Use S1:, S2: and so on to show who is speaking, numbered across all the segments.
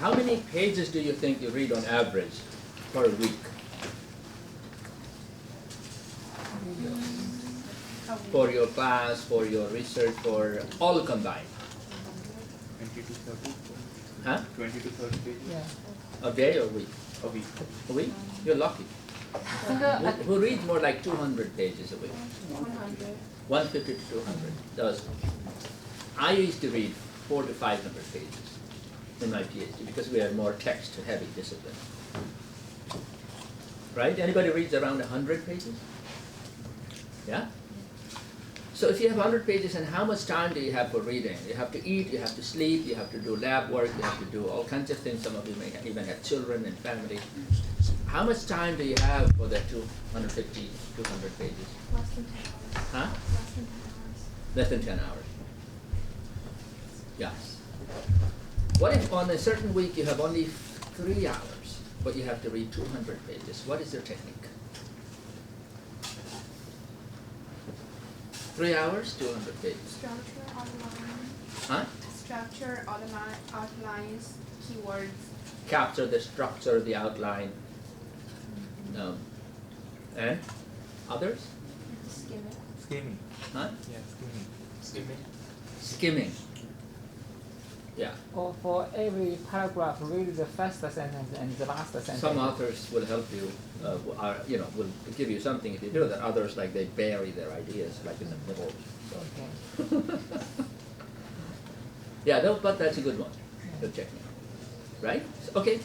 S1: how many pages do you think you read on average per week? For your class, for your research, for all combined?
S2: 20 to 30.
S1: Huh?
S2: 20 to 30 pages.
S3: Yeah.
S1: A day or a week?
S2: A week.
S1: A week? You're lucky. Who reads more like 200 pages a week?
S4: 100.
S1: 150 to 200 does. I used to read 400 to 500 pages in my PhD because we had more text-heavy discipline. Right? Anybody reads around 100 pages? Yeah? So if you have 100 pages, and how much time do you have for reading? You have to eat, you have to sleep, you have to do lab work, you have to do all kinds of things. Some of you may even have children and family. How much time do you have for that 250, 200 pages?
S4: Less than 10 hours.
S1: Huh?
S4: Less than 10 hours.
S1: Less than 10 hours. Yes. What if on a certain week you have only 3 hours, but you have to read 200 pages? What is your technique? 3 hours, 200 pages.
S4: Structure, outline.
S1: Huh?
S4: Structure, outlines, keywords.
S1: Capture the structure, the outline. And others?
S4: Skim it.
S2: Skimming.
S1: Huh?
S2: Yeah, skimming. Skimming.
S1: Skimming. Yeah.
S3: Or for every paragraph, read the first sentence and the last sentence.
S1: Some authors will help you, will give you something if you do that. Others, like, they bury their ideas, like in the middle. So.
S3: Okay.
S1: Yeah, no, but that's a good one. Good technique. Right? Okay.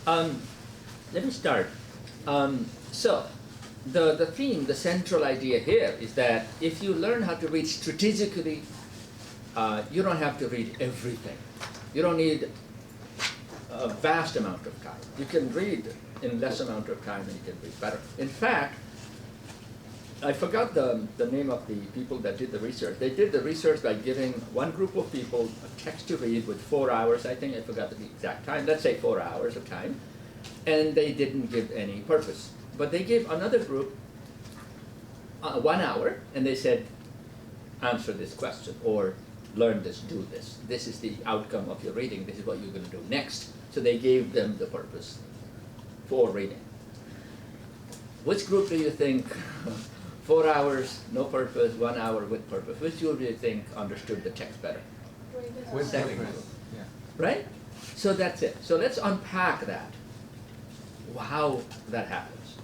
S1: Let me start. So, the theme, the central idea here is that if you learn how to read strategically, you don't have to read everything. You don't need a vast amount of time. You can read in less amount of time and you can read better. In fact, I forgot the name of the people that did the research. They did the research by giving one group of people a text to read with 4 hours, I think, I forgot the exact time, let's say 4 hours of time, and they didn't give any purpose. But they gave another group 1 hour, and they said, answer this question, or learn this, do this. This is the outcome of your reading, this is what you're going to do next. So they gave them the purpose for reading. Which group do you think, 4 hours, no purpose, 1 hour with purpose, which group do you think understood the text better?
S2: With
S1: Second
S2: purpose.
S1: group.
S2: Yeah.
S1: Right? So that's it. So let's unpack that, how that happens.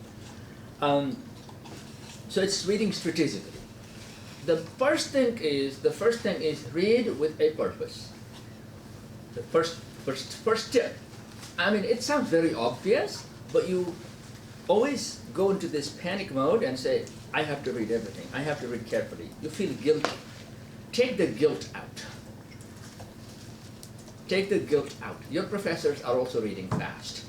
S1: So it's reading strategically. The first thing is read with a purpose. The first tip. I mean, it sounds very obvious, but you always go into this panic mode and say, I have to read everything. I have to read carefully. You feel guilty. Take the guilt out. Take the guilt out. Your professors are also reading fast.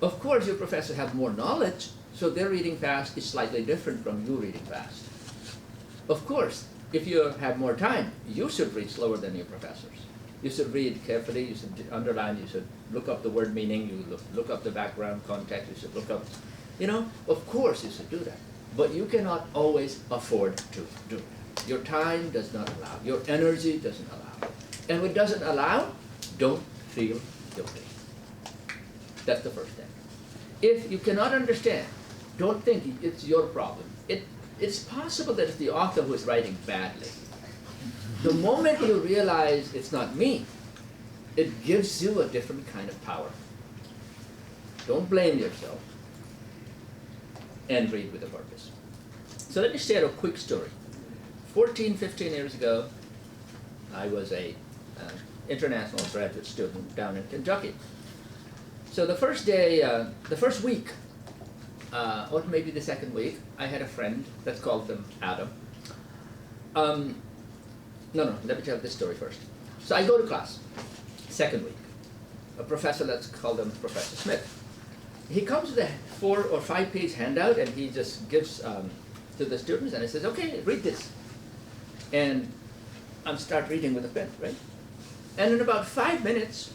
S1: Of course, your professors have more knowledge, so their reading fast is slightly different from you reading fast. Of course, if you have more time, you should read slower than your professors. You should read carefully, you should underline, you should look up the word meaning, you look up the background context, you should look up, of course you should do that. But you cannot always afford to do that. Your time does not allow, your energy doesn't allow. And what doesn't allow, don't feel guilty. That's the first thing. If you cannot understand, don't think it's your problem. It's possible that it's the author who is writing badly. The moment you realize it's not me, it gives you a different kind of power. Don't blame yourself and read with a purpose. So let me share a quick story. 14, 15 years ago, I was a international graduate student down in Kentucky. So the first day, the first week, or maybe the second week, I had a friend, let's call him Adam. Let me tell this story first. So I go to class, second week. A professor, let's call him Professor Smith. He comes with a 4 or 5 page handout and he just gives to the students and he says, okay, read this. And I start reading with a pen, right? And in about 5 minutes,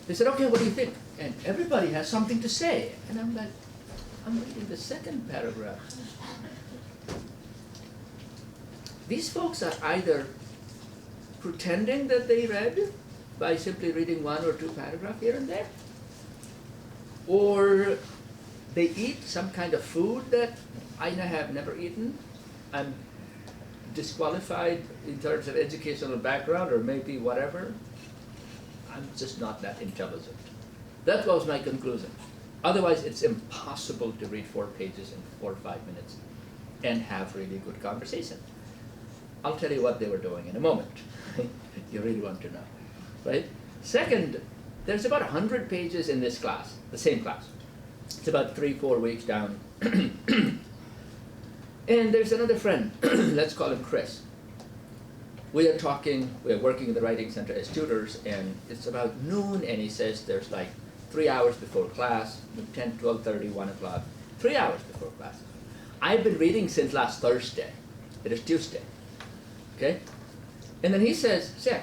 S1: they said, okay, what do you think? And everybody has something to say. And I'm like, I'm reading the second paragraph. These folks are either pretending that they read by simply reading 1 or 2 paragraphs here and there. Or they eat some kind of food that I have never eaten. I'm disqualified in terms of educational background or maybe whatever. I'm just not that intelligent. That was my conclusion. Otherwise, it's impossible to read 4 pages in 4 or 5 minutes and have really good conversation. I'll tell you what they were doing in a moment. You really want to know, right? Second, there's about 100 pages in this class, the same class. It's about 3-4 weeks down. And there's another friend, let's call him Chris. We are talking, we're working in the writing center as tutors, and it's about noon, and he says there's like 3 hours before class, 10, 12:30, 1 o'clock, 3 hours before class. I've been reading since last Thursday. It is Tuesday, okay? And then he says, Sam,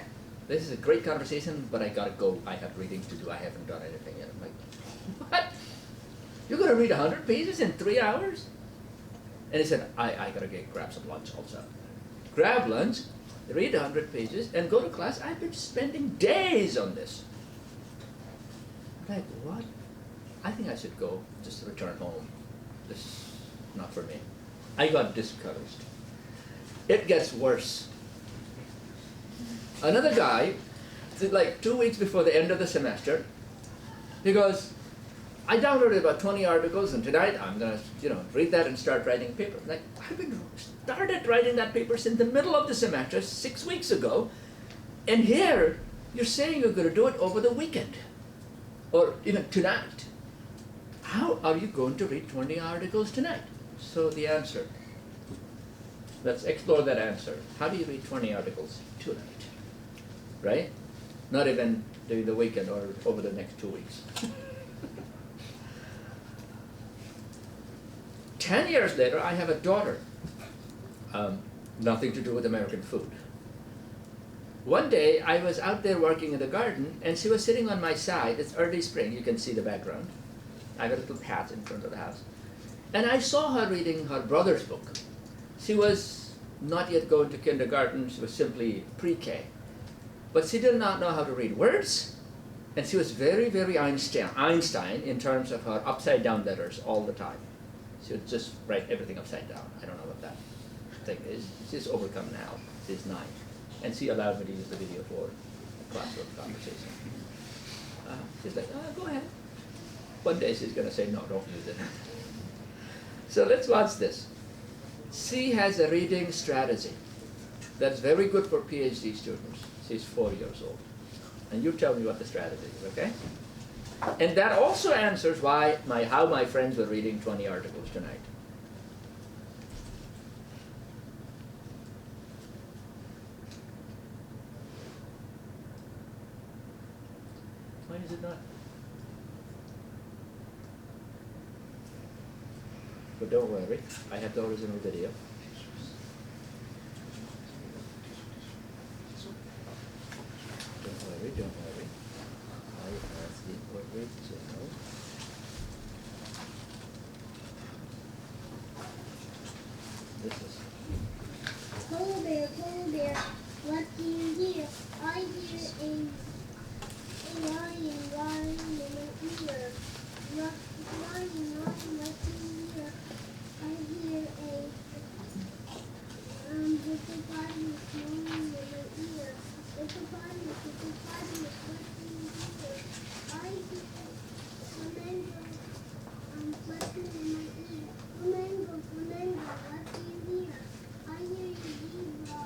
S1: this is a great conversation, but I gotta go. I have reading to do. I haven't done anything yet. I'm like, what? You're gonna read 100 pages in 3 hours? And he said, I gotta grab some lunch also. Grab lunch, read 100 pages, and go to class. I've been spending days on this. I'm like, what? I think I should go, just return home. This is not for me. I got discouraged. It gets worse. Another guy, like 2 weeks before the end of the semester, he goes, I downloaded about 20 articles, and tonight I'm gonna, read that and start writing a paper. Like, I've been started writing that paper since the middle of the semester 6 weeks ago, and here you're saying you're gonna do it over the weekend, or even tonight. How are you going to read 20 articles tonight? So the answer, let's explore that answer. How do you read 20 articles tonight? Right? Not even during the weekend or over the next 2 weeks. 10 years later, I have a daughter. Nothing to do with American food. One day, I was out there working in the garden, and she was sitting on my side. It's early spring. You can see the background. I got a little patch in front of the house. And I saw her reading her brother's book. She was not yet going to kindergarten. She was simply pre-K. But she did not know how to read words, and she was very, very Einstein in terms of her upside-down letters all the time. She would just write everything upside down. I don't know what that thing is. She's overcome now. She's 9. And she allowed me to use the video for a classroom conversation. She's like, go ahead. One day she's going to say, no, don't use it. So let's watch this. She has a reading strategy that's very good for PhD students. She's 4 years old. And you tell me what the strategy is, okay? And that also answers how my friends were reading 20 articles tonight. Why is it not? But don't worry, I have the original video. Don't worry. I have the original. This is.
S5: Polar bear, what do you hear? I hear a lion roaring in my ear. Lion, what do you hear? I hear a hippopotamus moaning in my ear. Hippopotamus, what do you hear? I hear a flamingo fluttering in my ear. Flamingo, what do you hear? I hear a zebra.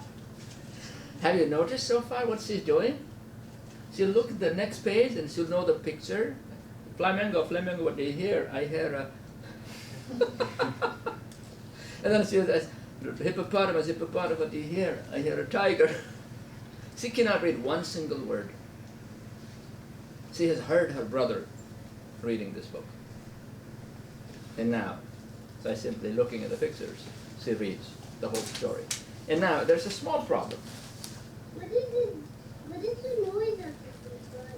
S1: Have you noticed so far what she's doing? She'll look at the next page and she'll know the picture. Flamingo, what do you hear? I hear a... And then she says, hippopotamus, what do you hear? I hear a tiger. She cannot read one single word. She has heard her brother reading this book. And now, by simply looking at the pictures, she reads the whole story. And now, there's a small problem.
S5: What is the noise of this?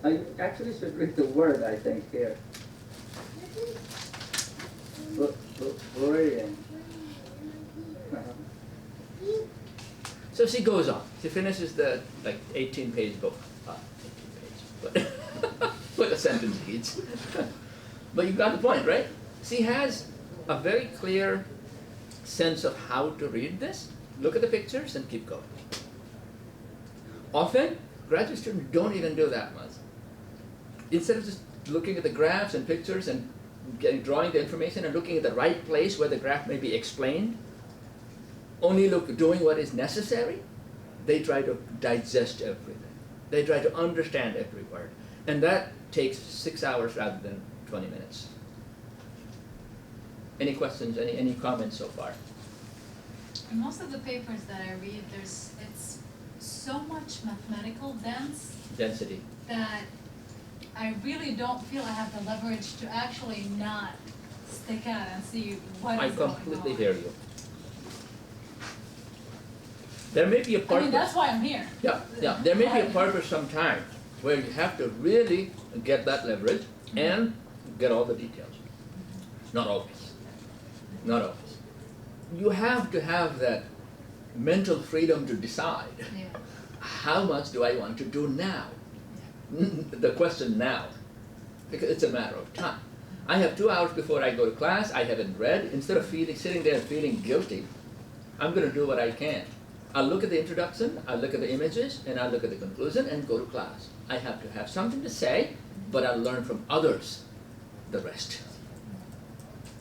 S1: I actually should read the word, I think, here. Brilliant. So she goes on. She finishes the 18-page book. 18 pages. but what a sentence reads. But you got the point, right? So he has a very clear sense of how to read this. Look at the pictures and keep going. Often, graduate students don't even do that much. Instead of just looking at the graphs and pictures and drawing the information and looking at the right place where the graph may be explained, only doing what is necessary, they try to digest everything. They try to understand every word. And that takes 6 hours rather than 20 minutes. Any questions, any comments so far?
S6: In most of the papers that I read, it's so much mathematical
S1: Density.
S6: that I really don't feel I have the leverage to actually not stick out and see what
S1: I
S6: is going on.
S1: completely hear you. There may be a
S6: I
S1: part
S6: mean, that's why I'm here.
S1: Yeah. There may be a purpose sometime where you have to really get that leverage and get all the details. Not always. Not always. You have to have that mental freedom to decide,
S6: Yeah.
S1: how much do I want to do now? The question now, because it's a matter of time. I have 2 hours before I go to class, I haven't read. Instead of sitting there feeling guilty, I'm going to do what I can. I'll look at the introduction, I'll look at the images, and I'll look at the conclusion and go to class. I have to have something to say, but I'll learn from others the rest.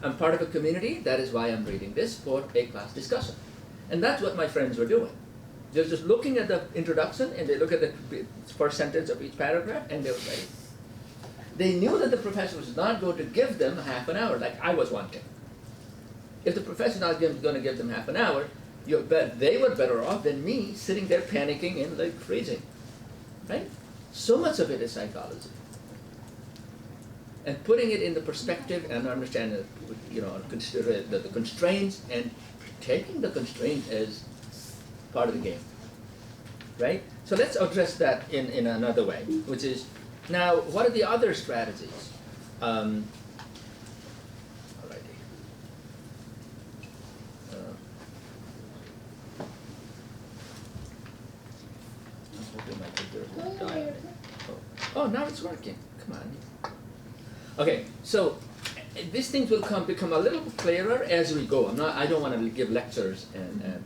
S1: I'm part of a community, that is why I'm reading this for a class discussion. And that's what my friends were doing. They're just looking at the introduction and they look at the first sentence of each paragraph and they were ready. They knew that the professor was not going to give them half an hour like I was wanting. If the professor is not going to give them half an hour, they were better off than me sitting there panicking and like freezing, right? So much of it is psychology. And putting it in the perspective and understanding, consider the constraints and taking the constraint as part of the game, right? So let's address that in another way, which is, now, what are the other strategies? Alrighty. I'm hoping my computer won't die. Oh, now it's working. Come on. Okay, so these things will become a little clearer as we go. I don't want to give lectures and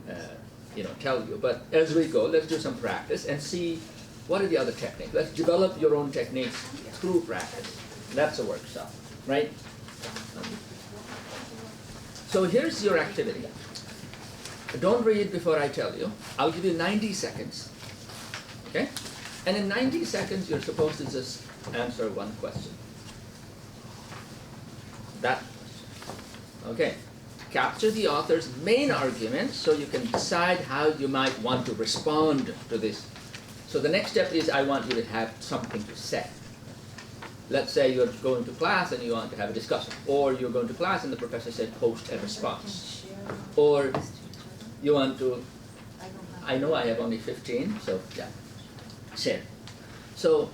S1: tell you, but as we go, let's do some practice and see what are the other techniques. Let's develop your own techniques through practice. That's a workshop, right? So here's your activity. Don't read before I tell you. I'll give you 90 seconds, okay? And in 90 seconds, you're supposed to just answer one question. That question. Okay. Capture the author's main argument so you can decide how you might want to respond to this. So the next step is I want you to have something to say. Let's say you're going to class and you want to have a discussion. Or you're going to class and the professor said post a response. Or you want to, I know I have only 15, so yeah, share. So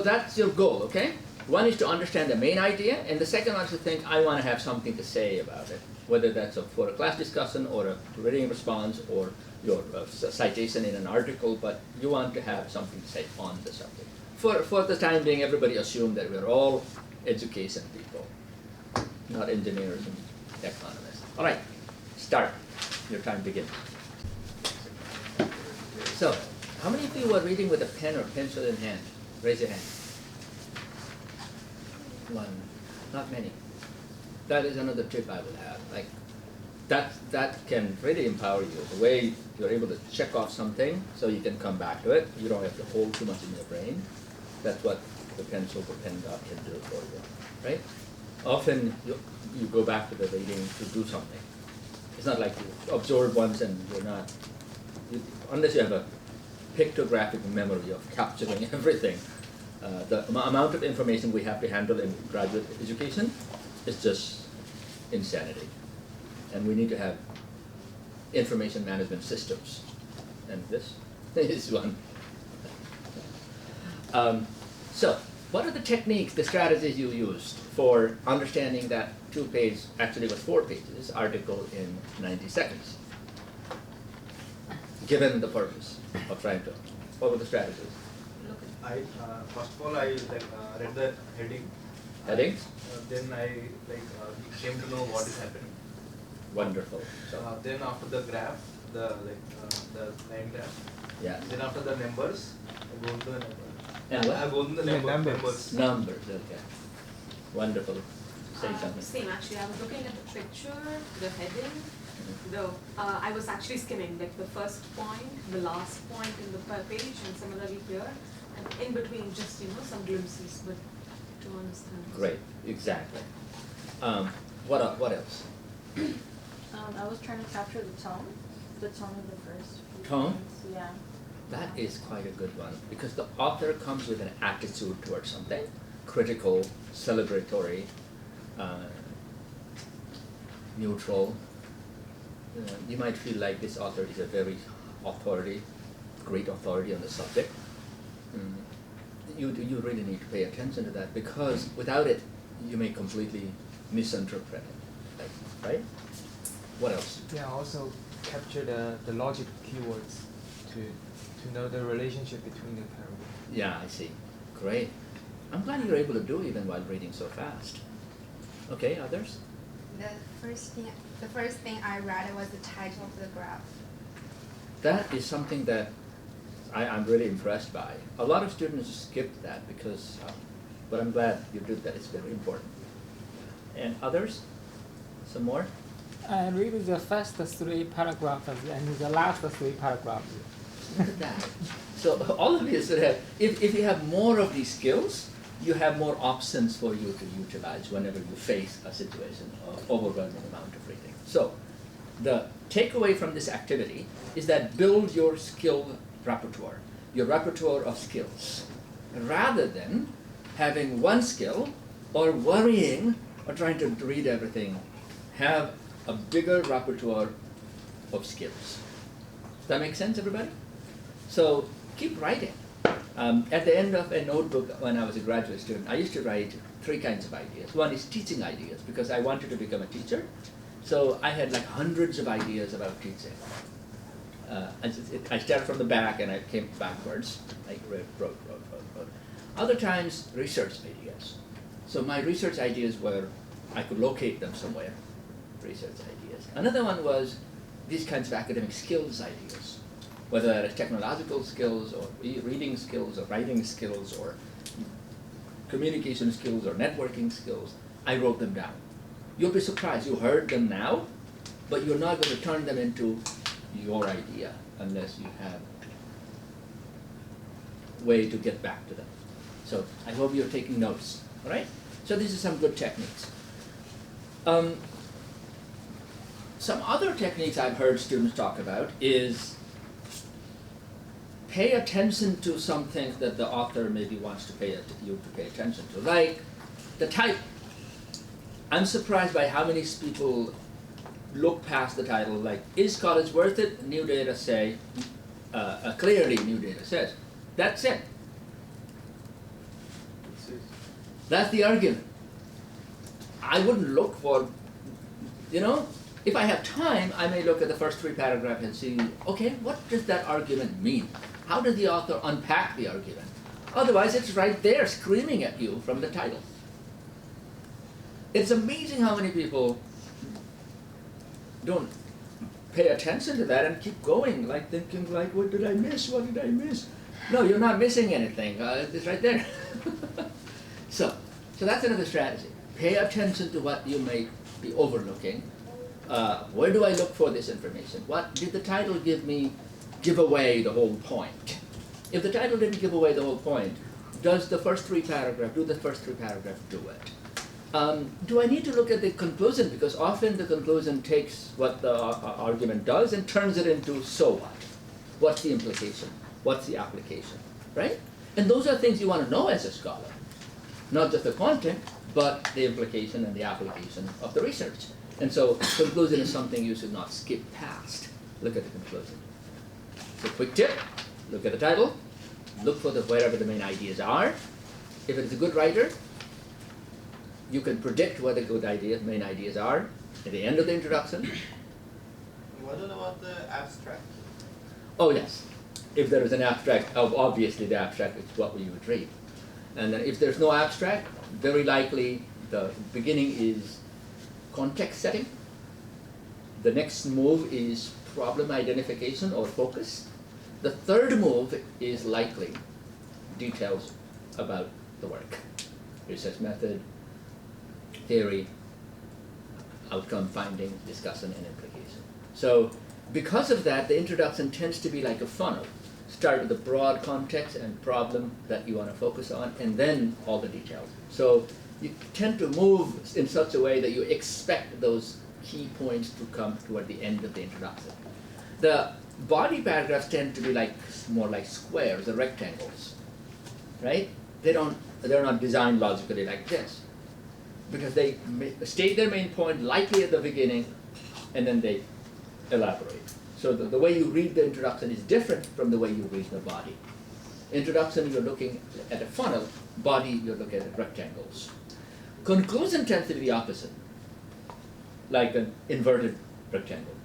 S1: that's your goal, okay? One is to understand the main idea, and the second one is to think, I want to have something to say about it, whether that's for a class discussion or a reading response or your citation in an article, but you want to have something to say on the subject. For the time being, everybody assumed that we're all education people, not engineers and economists. All right, start. Your time begins. So, how many of you were reading with a pen or pencil in hand? Raise your hand. One, not many. That is another tip I would have. Like that can really empower you. The way you're able to check off something so you can come back to it. You don't have to hold too much in your brain. That's what the pencil or pen dot can do for you, right? Often you go back to the reading to do something. It's not like you absorb once and you're not, unless you have a pictographic memory of capturing everything. The amount of information we have to handle in graduate education is just insanity. And we need to have information management systems. And this is one. So, what are the techniques, the strategies you used for understanding that 2-page, actually it was 4 pages, article in 90 seconds? given the purpose of trying to? What were the strategies?
S6: Look at
S7: I first of all I read the heading.
S1: Headings?
S7: Then I came to know what is happening.
S1: Wonderful. So,
S7: Then after the graph, the line graph.
S1: yeah.
S7: Then after the numbers, I go into the numbers.
S1: And what?
S7: I go into the
S3: Yeah,
S7: numbers.
S3: numbers.
S1: Numbers, okay. Wonderful. Say something.
S8: Same actually, I was looking at the picture, the heading, I was actually skimming like the first point, the last point in the page and similarly here, and in between just, some glimpses, but to understand.
S1: Great, exactly. What else?
S9: I was trying to capture the tone of the first few
S1: Tone?
S9: points, yeah.
S1: That is quite a good one, because the author comes with an attitude towards something, critical, celebratory, neutral. You might feel like this author is a very great authority on the subject. You really need to pay attention to that, because without it, you may completely misinterpret it, right? What else?
S3: Yeah, also capture the logic keywords to know the relationship between the paragraphs.
S1: Yeah, I see. Great. I'm glad you're able to do even while reading so fast. Okay, others?
S4: The first thing I read was the title of the graph.
S1: That is something that I'm really impressed by. A lot of students skip that because, but I'm glad you did that. It's very important. And others? Some more?
S3: I read the first 3 paragraphs and the last 3 paragraphs.
S1: Look at that. So all of you sort of, if you have more of these skills, you have more options for you to utilize whenever you face a situation of overwhelming amount of reading. So the takeaway from this activity is that build your skill repertoire, your repertoire of skills, rather than having one skill or worrying or trying to read everything. Have a bigger repertoire of skills. Does that make sense, everybody? So keep writing. At the end of a notebook when I was a graduate student, I used to write 3 kinds of ideas. One is teaching ideas, because I wanted to become a teacher. So I had like hundreds of ideas about teaching. I started from the back and I came backwards. I wrote. Other times, research ideas. So my research ideas were, I could locate them somewhere, research ideas. Another one was these kinds of academic skills ideas, whether they're technological skills or reading skills or writing skills or communication skills or networking skills. I wrote them down. You'll be surprised, you heard them now, but you're not going to turn them into your idea unless you have a way to get back to them. So I hope you're taking notes, all right? So these are some good techniques. Some other techniques I've heard students talk about is pay attention to some things that the author maybe wants to you to pay attention to, like the title. I'm surprised by how many people look past the title, like, is college worth it? New data say, clearly new data says. That's it. That's the argument. I wouldn't look for, if I have time, I may look at the first 3 paragraphs and see, okay, what does that argument mean? How does the author unpack the argument? Otherwise, it's right there screaming at you from the title. It's amazing how many people don't pay attention to that and keep going, like thinking, like, what did I miss? What did I miss? No, you're not missing anything. It's right there. So that's another strategy. Pay attention to what you may be overlooking. Where do I look for this information? What did the title give away the whole point? If the title didn't give away the whole point, do the first 3 paragraphs do it? Do I need to look at the conclusion? Because often the conclusion takes what the argument does and turns it into so what? What's the implication? What's the application? Right? And those are things you want to know as a scholar. Not just the content, but the implication and the application of the research. And so conclusion is something you should not skip past. Look at the conclusion. So quick tip, look at the title, look for wherever the main ideas are. If it's a good writer, you can predict what the main ideas are at the end of the introduction.
S7: What about the abstract?
S1: Oh yes, if there is an abstract, obviously the abstract is what we would read. And then if there's no abstract, very likely the beginning is context setting. The next move is problem identification or focus. The third move is likely details about the work. Research method, theory, outcome, finding, discussion, and implication. So because of that, the introduction tends to be like a funnel. Start with the broad context and problem that you want to focus on, and then all the details. So you tend to move in such a way that you expect those key points to come toward the end of the introduction. The body paragraphs tend to be like more like squares or rectangles, right? They're not designed logically like this, because they state their main point likely at the beginning, and then they elaborate. So the way you read the introduction is different from the way you read the body. Introduction, you're looking at a funnel. Body, you're looking at rectangles. Conclusion tends to be the opposite, like an inverted rectangle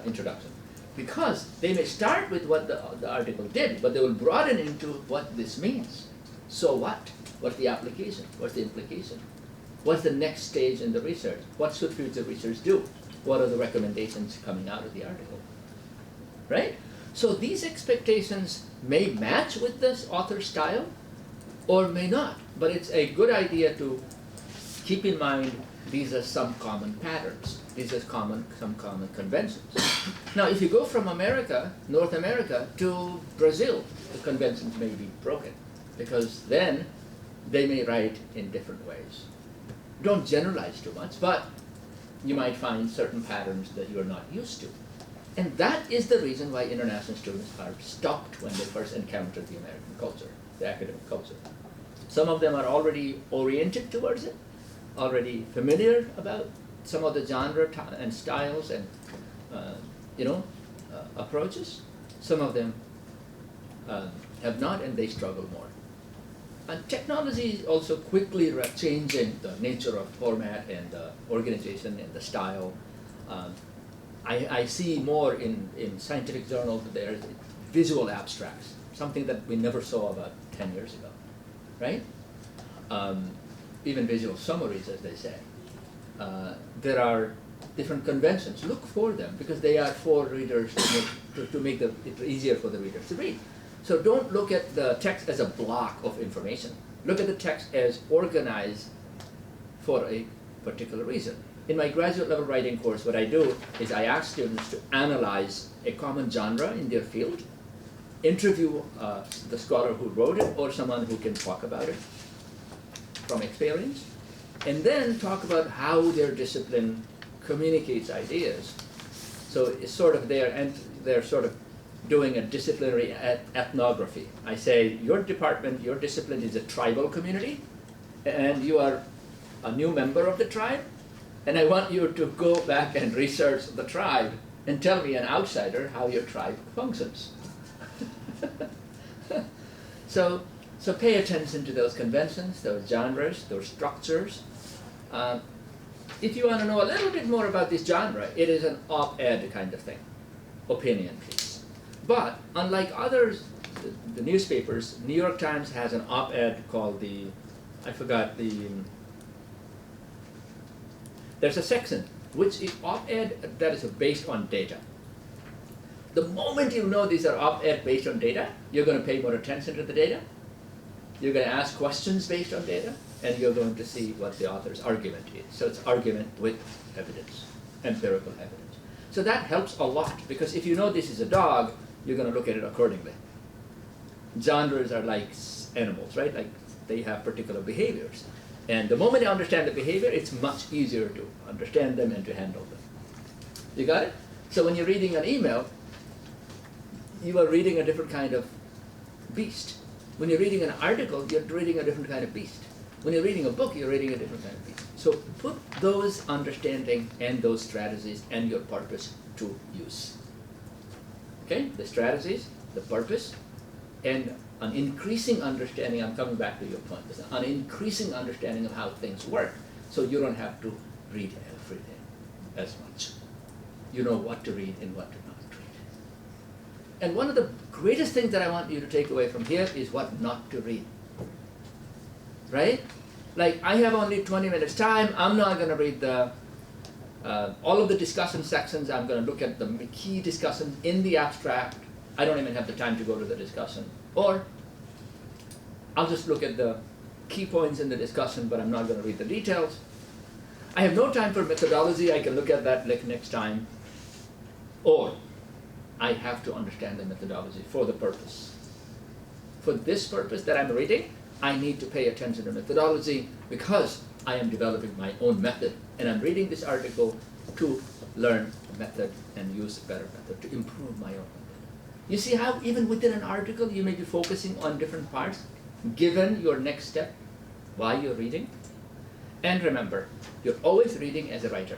S1: introduction. Because they may start with what the article did, but they will broaden into what this means. So what? What's the application? What's the implication? What's the next stage in the research? What should future research do? What are the recommendations coming out of the article? Right? So these expectations may match with this author's style or may not, but it's a good idea to keep in mind these are some common patterns. These are some common conventions. Now, if you go from America, North America, to Brazil, the conventions may be broken, because then they may write in different ways. Don't generalize too much, but you might find certain patterns that you're not used to. And that is the reason why international students are stopped when they first encounter the American culture, the academic culture. Some of them are already oriented towards it, already familiar about some of the genre and styles and approaches. Some of them have not, and they struggle more. And technology is also quickly changing the nature of format and the organization and the style. I see more in scientific journals that there are visual abstracts, something that we never saw about 10 years ago, right? Even visual summaries, as they say. There are different conventions. Look for them, because they are for readers to make it easier for the readers to read. So don't look at the text as a block of information. Look at the text as organized for a particular reason. In my graduate level writing course, what I do is I ask students to analyze a common genre in their field, interview the scholar who wrote it or someone who can talk about it from experience, and then talk about how their discipline communicates ideas. So it's sort of there, and they're sort of doing a disciplinary ethnography. I say, your department, your discipline is a tribal community, and you are a new member of the tribe, and I want you to go back and research the tribe and tell me, an outsider, how your tribe functions. So pay attention to those conventions, those genres, those structures. If you want to know a little bit more about this genre, it is an op-ed kind of thing, opinion piece. But unlike others, the newspapers, New York Times has an op-ed called there's a section which is op-ed that is based on data. The moment you know these are op-ed based on data, you're going to pay more attention to the data. You're going to ask questions based on data, and you're going to see what the author's argument is. So it's argument with evidence, empirical evidence. So that helps a lot, because if you know this is a dog, you're going to look at it accordingly. Genres are like animals, right? Like they have particular behaviors. And the moment you understand the behavior, it's much easier to understand them and to handle them. You got it? So when you're reading an email, you are reading a different kind of beast. When you're reading an article, you're reading a different kind of beast. When you're reading a book, you're reading a different kind of beast. So put those understanding and those strategies and your purpose to use. Okay? The strategies, the purpose, and an increasing understanding, I'm coming back to your point, an increasing understanding of how things work, so you don't have to read everything as much. You know what to read and what to not read. And one of the greatest things that I want you to take away from here is what not to read. Right? Like, I have only 20 minutes time, I'm not going to read the all of the discussion sections. I'm going to look at the key discussions in the abstract. I don't even have the time to go to the discussion. Or I'll just look at the key points in the discussion, but I'm not going to read the details. I have no time for methodology. I can look at that like next time. Or I have to understand the methodology for the purpose. For this purpose that I'm reading, I need to pay attention to methodology because I am developing my own method. And I'm reading this article to learn a method and use a better method to improve my own method. You see how even within an article you may be focusing on different parts given your next step while you're reading. And remember, you're always reading as a writer,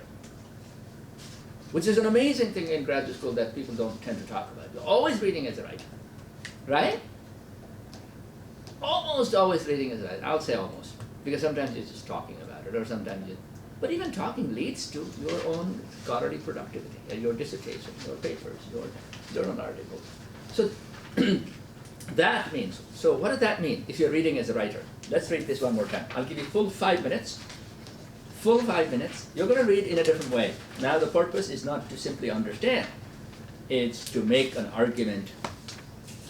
S1: which is an amazing thing in graduate school that people don't tend to talk about. You're always reading as a writer, right? Almost always reading as a writer. I'll say almost, because sometimes you're just talking about it, or sometimes you. But even talking leads to your own scholarly productivity, your dissertation, your papers, your journal articles. So that means, so what does that mean if you're reading as a writer? Let's read this one more time. I'll give you full 5 minutes. Full 5 minutes. You're going to read in a different way. Now the purpose is not to simply understand. It's to make an argument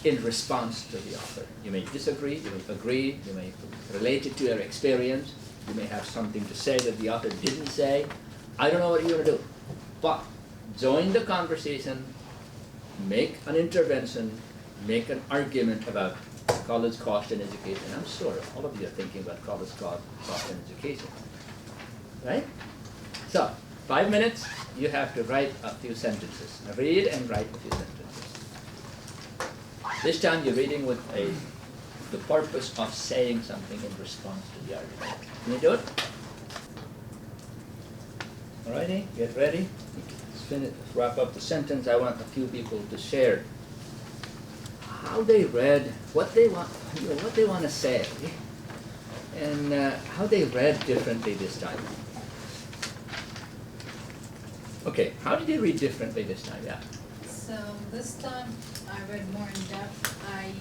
S1: in response to the author. You may disagree, you may agree, you may relate it to your experience. You may have something to say that the author didn't say. I don't know what you're going to do. But join the conversation, make an intervention, make an argument about college cost and education. I'm sure all of you are thinking about college cost and education. Right? So, 5 minutes, you have to write a few sentences. Read and write a few sentences. This time you're reading with the purpose of saying something in response to the argument. Can you do it? Alrighty, get ready. Let's wrap up the sentence. I want a few people to share how they read, what they want, what they want to say, and how they read differently this time. Okay, how did you read differently this time? Yeah.
S6: So this time I read more in depth. I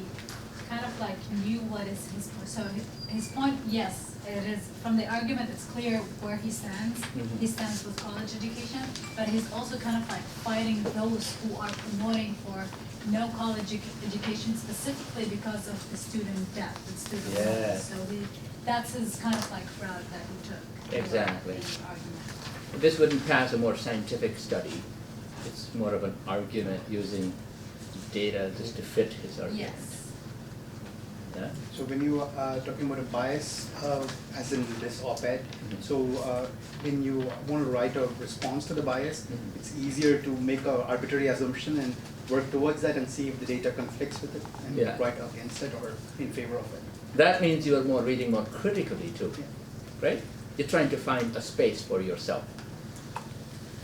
S6: kind of like knew what is his point. So his point, yes, it is from the argument. It's clear where he stands.
S1: Mm-hmm.
S6: He stands with college education, but he's also kind of like fighting those who are promoting for no college education specifically because of the student debt, the student loans. So that's his kind of like route that he took.
S1: Exactly.
S6: The argument.
S1: This wouldn't pass a more scientific study. It's more of an argument using data just to fit his argument.
S6: Yes.
S1: Yeah?
S10: So when you are talking about a bias, as in this op-ed, so when you want to write a response to the bias, it's easier to make an arbitrary assumption and work towards that and see if the data conflicts with it and write against it or in favor of it.
S1: That means you are reading more critically too, right? You're trying to find a space for yourself.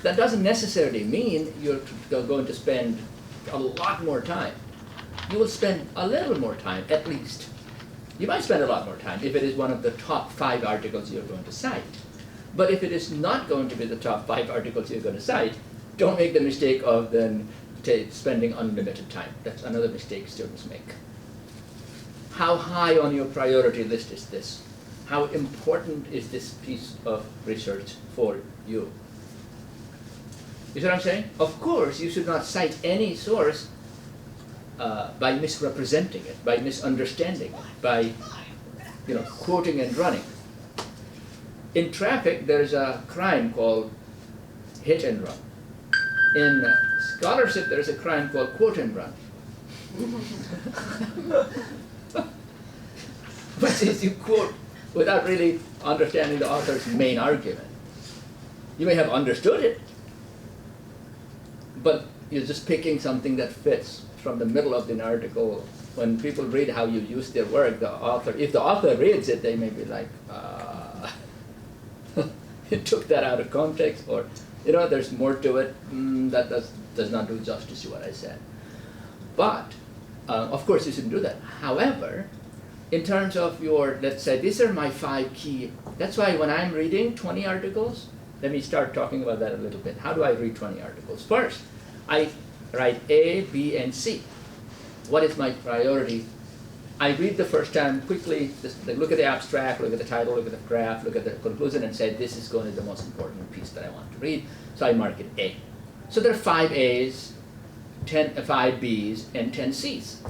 S1: That doesn't necessarily mean you're going to spend a lot more time. You will spend a little more time, at least. You might spend a lot more time if it is one of the top 5 articles you're going to cite. But if it is not going to be the top 5 articles you're going to cite, don't make the mistake of then spending unlimited time. That's another mistake students make. How high on your priority list is this? How important is this piece of research for you? You see what I'm saying? Of course, you should not cite any source by misrepresenting it, by misunderstanding it, by quoting and running. In traffic, there's a crime called hit and run. In scholarship, there's a crime called quote and run. Which is you quote without really understanding the author's main argument. You may have understood it, but you're just picking something that fits from the middle of the article. When people read how you use their work, if the author reads it, they may be like, you took that out of context, or there's more to it. That does not do justice to what I said. But of course you shouldn't do that. However, in terms of your, let's say, these are my 5 key. That's why when I'm reading 20 articles, let me start talking about that a little bit. How do I read 20 articles? First, I write A, B, and C. What is my priority? I read the first time quickly, just look at the abstract, look at the title, look at the graph, look at the conclusion, and say this is going to be the most important piece that I want to read. So I mark it A. So there are 5 A's, 5 B's, and 10 C's.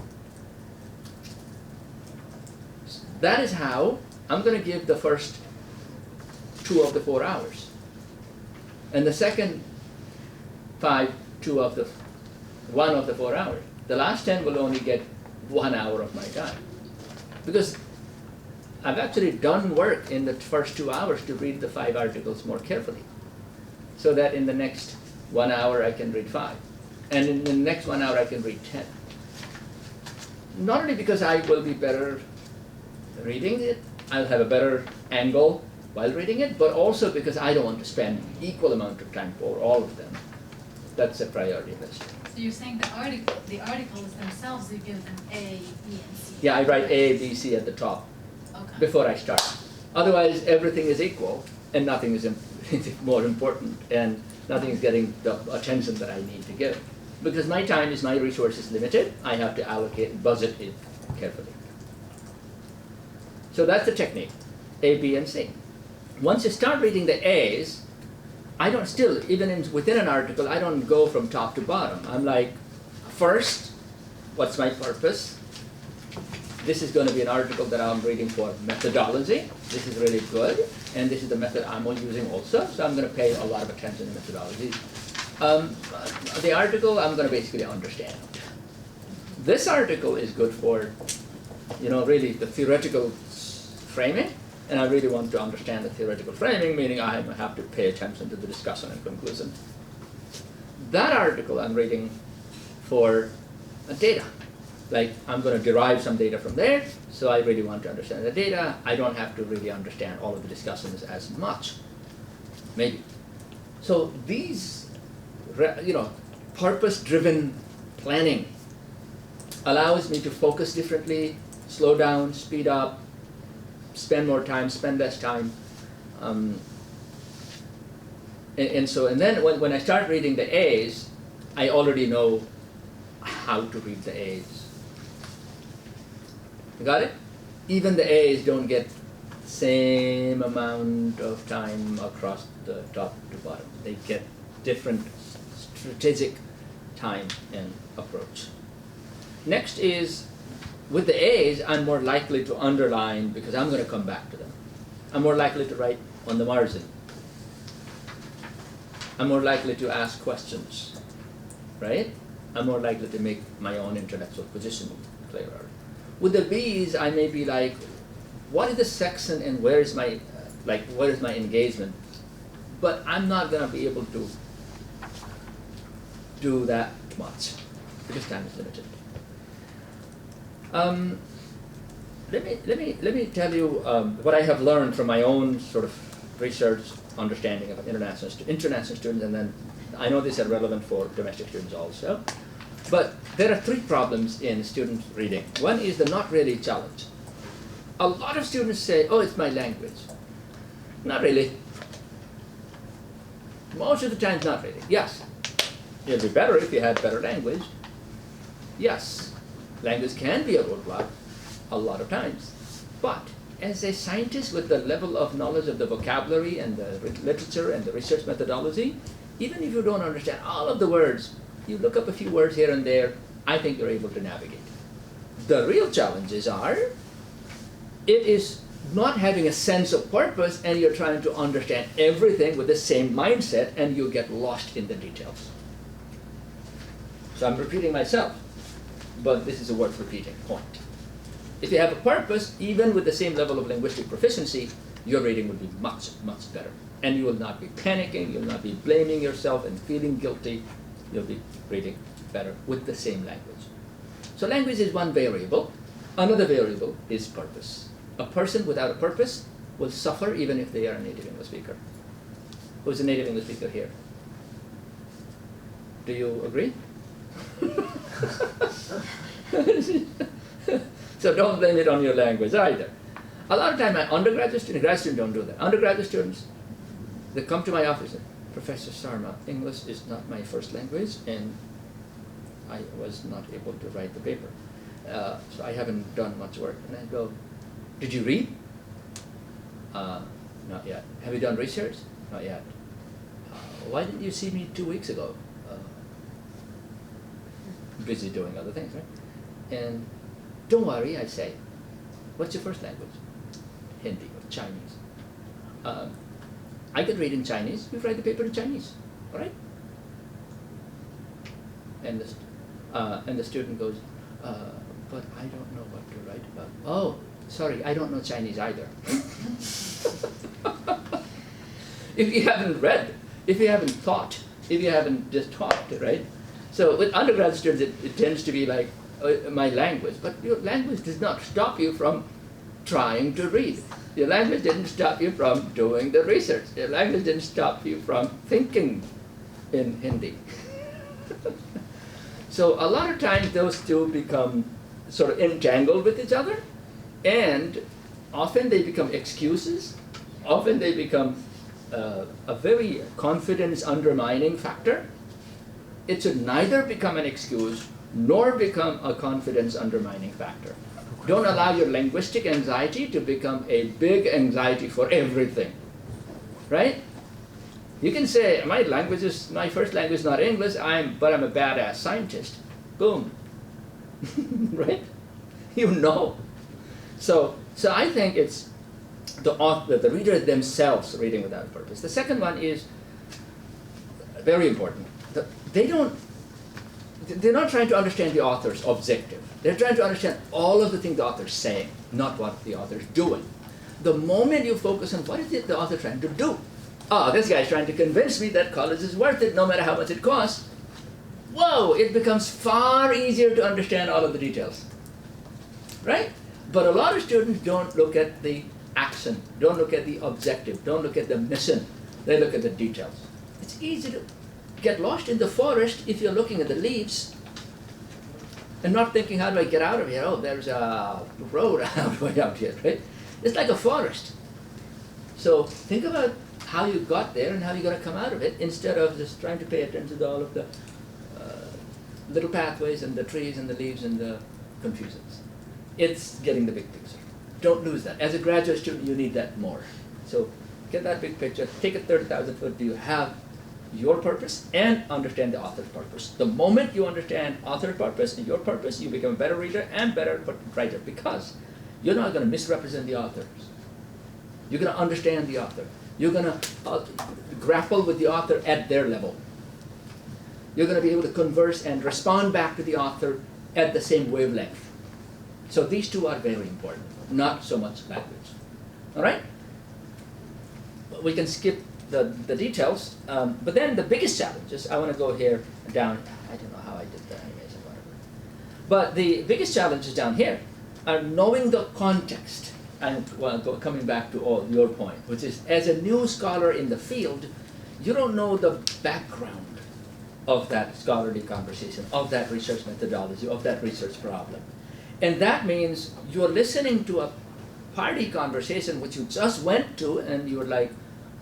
S1: That is how I'm going to give the first 2 of the 4 hours. And the second 1 of the 4 hours. The last 10 will only get 1 hour of my time. Because I've actually done work in the first 2 hours to read the 5 articles more carefully. So that in the next 1 hour I can read 5. And in the next 1 hour I can read 10. Not only because I will be better reading it, I'll have a better angle while reading it, but also because I don't want to spend equal amount of time for all of them. That's a priority list.
S6: So you're saying the articles themselves, you give them A, B, and C?
S1: Yeah, I write A, B, C at the top
S6: Okay.
S1: before I start. Otherwise, everything is equal and nothing is more important and nothing is getting the attention that I need to give. Because my time is, my resource is limited, I have to allocate, budget it carefully. So that's the technique, A, B, and C. Once you start reading the A's, I don't still, even within an article, I don't go from top to bottom. I'm like, first, what's my purpose? This is going to be an article that I'm reading for methodology. This is really good, and this is the method I'm using also, so I'm going to pay a lot of attention to methodology. The article, I'm going to basically understand. This article is good for, really the theoretical framing, and I really want to understand the theoretical framing, meaning I have to pay attention to the discussion and conclusion. That article I'm reading for data. Like, I'm going to derive some data from there, so I really want to understand the data. I don't have to really understand all of the discussions as much, maybe. So these, purpose-driven planning allows me to focus differently, slow down, speed up, spend more time, spend less time. And then when I start reading the A's, I already know how to read the A's. You got it? Even the A's don't get same amount of time across the top to bottom. They get different strategic time and approach. Next is, with the A's, I'm more likely to underline because I'm going to come back to them. I'm more likely to write on the margin. I'm more likely to ask questions, right? I'm more likely to make my own intellectual position clearer. With the B's, I may be like, what is the section and where is my engagement? But I'm not going to be able to do that much because time is limited. Let me tell you what I have learned from my own sort of research understanding of international students, and then I know these are relevant for domestic students also. But there are 3 problems in student reading. One is the not really challenge. A lot of students say, oh, it's my language. Not really. Most of the time, not really. Yes, it'd be better if you had better language. Yes. Language can be a roadblock a lot of times. But as a scientist with the level of knowledge of the vocabulary and the literature and the research methodology, even if you don't understand all of the words, you look up a few words here and there, I think you're able to navigate. The real challenges are, it is not having a sense of purpose and you're trying to understand everything with the same mindset and you get lost in the details. So I'm repeating myself, but this is a worth repeating point. If you have a purpose, even with the same level of linguistic proficiency, your reading will be much, much better. And you will not be panicking, you'll not be blaming yourself and feeling guilty. You'll be reading better with the same language. So language is one variable. Another variable is purpose. A person without a purpose will suffer even if they are a native English speaker. Who's a native English speaker here? Do you agree? So don't blame it on your language either. A lot of time, my undergraduate students, grad students don't do that. Undergraduate students, they come to my office and, Professor Sharma, English is not my first language, and I was not able to write the paper. So I haven't done much work. And I go, did you read? Not yet. Have you done research? Not yet. Why didn't you see me 2 weeks ago? Busy doing other things, right? And don't worry, I say. What's your first language? Hindi or Chinese. I could read in Chinese. You write the paper in Chinese, all right? And the student goes, but I don't know what to write about. Oh, sorry, I don't know Chinese either. If you haven't read, if you haven't thought, if you haven't just talked, right? So with undergrad students, it tends to be like my language, but your language does not stop you from trying to read. Your language didn't stop you from doing the research. Your language didn't stop you from thinking in Hindi. So a lot of times those two become sort of entangled with each other, and often they become excuses. Often they become a very confidence undermining factor. It should neither become an excuse nor become a confidence undermining factor. Don't allow your linguistic anxiety to become a big anxiety for everything, right? You can say, my first language is not English, but I'm a badass scientist. Boom, right? You know. So I think it's the author, the reader themselves reading without purpose. The second one is very important. They're not trying to understand the author's objective. They're trying to understand all of the things the author's saying, not what the author's doing. The moment you focus on what is it the author trying to do? This guy's trying to convince me that college is worth it no matter how much it costs. Whoa, it becomes far easier to understand all of the details, right? But a lot of students don't look at the action, don't look at the objective, don't look at the mission. They look at the details. It's easy to get lost in the forest if you're looking at the leaves and not thinking, how do I get out of here? Oh, there's a road way out here, right? It's like a forest. So think about how you got there and how you're going to come out of it instead of just trying to pay attention to all of the little pathways and the trees and the leaves and the confusions. It's getting the big picture. Don't lose that. As a graduate student, you need that more. So get that big picture, take a 30,000-foot view, have your purpose and understand the author's purpose. The moment you understand author's purpose and your purpose, you become a better reader and better writer, because you're not going to misrepresent the authors. You're going to understand the author. You're going to grapple with the author at their level. You're going to be able to converse and respond back to the author at the same wavelength. So these two are very important, not so much language. All right? We can skip the details, but then the biggest challenges, I want to go here down, I don't know how I did the animation, whatever. But the biggest challenges down here are knowing the context. And coming back to your point, which is, as a new scholar in the field, you don't know the background of that scholarly conversation, of that research methodology, of that research problem. And that means you're listening to a party conversation which you just went to and you're like,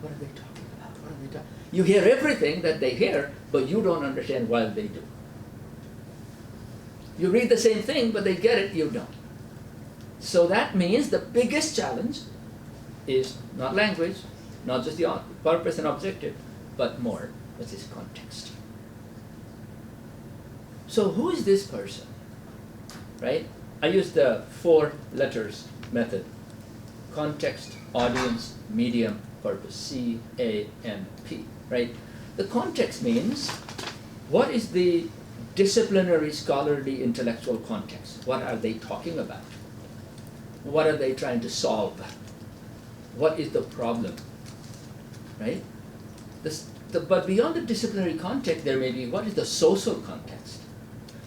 S1: what are they talking about? What are they talking? You hear everything that they hear, but you don't understand why they do. You read the same thing, but they get it, you don't. So that means the biggest challenge is not language, not just the purpose and objective, but more, which is context. So who is this person, right? I use the 4 letters method: context, audience, medium, purpose, C-A-M-P, right? The context means, what is the disciplinary, scholarly, intellectual context? What are they talking about? What are they trying to solve? What is the problem, right? But beyond the disciplinary context, there may be, what is the social context?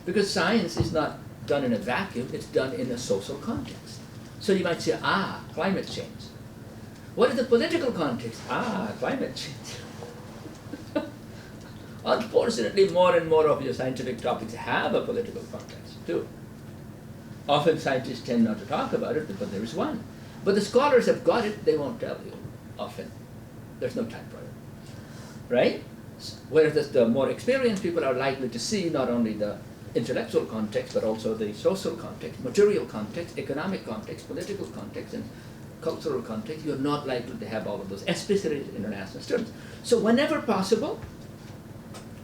S1: Because science is not done in a vacuum, it's done in a social context. So you might say, climate change. What is the political context? Climate change. Unfortunately, more and more of your scientific topics have a political context too. Often scientists tend not to talk about it, but there is one. But the scholars have got it, they won't tell you often. There's no time for it, right? Whereas the more experienced people are likely to see not only the intellectual context, but also the social context, material context, economic context, political context, and cultural context. You're not likely to have all of those, especially international students. So whenever possible,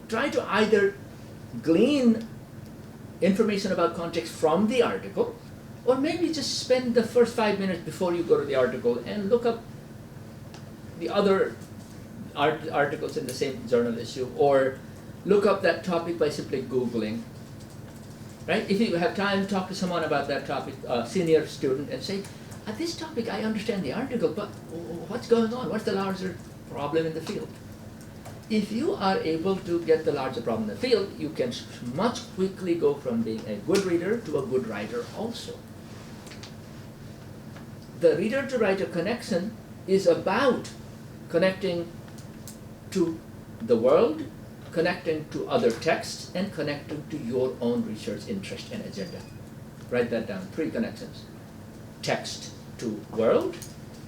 S1: try to either glean information about context from the article, or maybe just spend the first 5 minutes before you go to the article and look up the other articles in the same journal issue, or look up that topic by simply Googling. Right? If you have time, talk to someone about that topic, senior student, and say, this topic, I understand the article, but what's going on? What's the larger problem in the field? If you are able to get the larger problem in the field, you can much quickly go from being a good reader to a good writer also. The reader-to-writer connection is about connecting to the world, connecting to other texts, and connecting to your own research interest and agenda. Write that down, 3 connections. Text to world,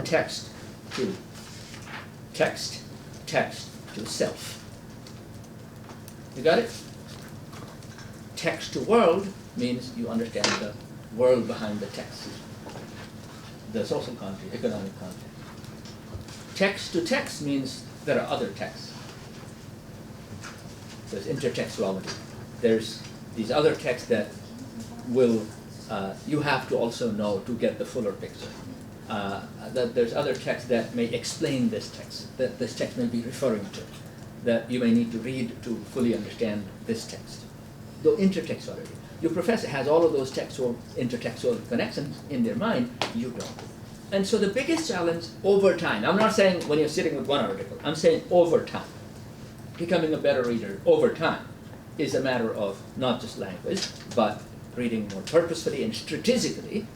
S1: text to text, text to self. You got it? Text to world means you understand the world behind the text, the social context, economic context. Text to text means there are other texts. There's intertextuality. There's these other texts that will, you have to also know to get the fuller picture. That there's other texts that may explain this text, that this text may be referring to, that you may need to read to fully understand this text. Though intertextuality. Your professor has all of those textual, intertextual connections in their mind, you don't. And so the biggest challenge over time, I'm not saying when you're sitting with one article, I'm saying over time. Becoming a better reader over time is a matter of not just language, but reading more purposefully and strategically,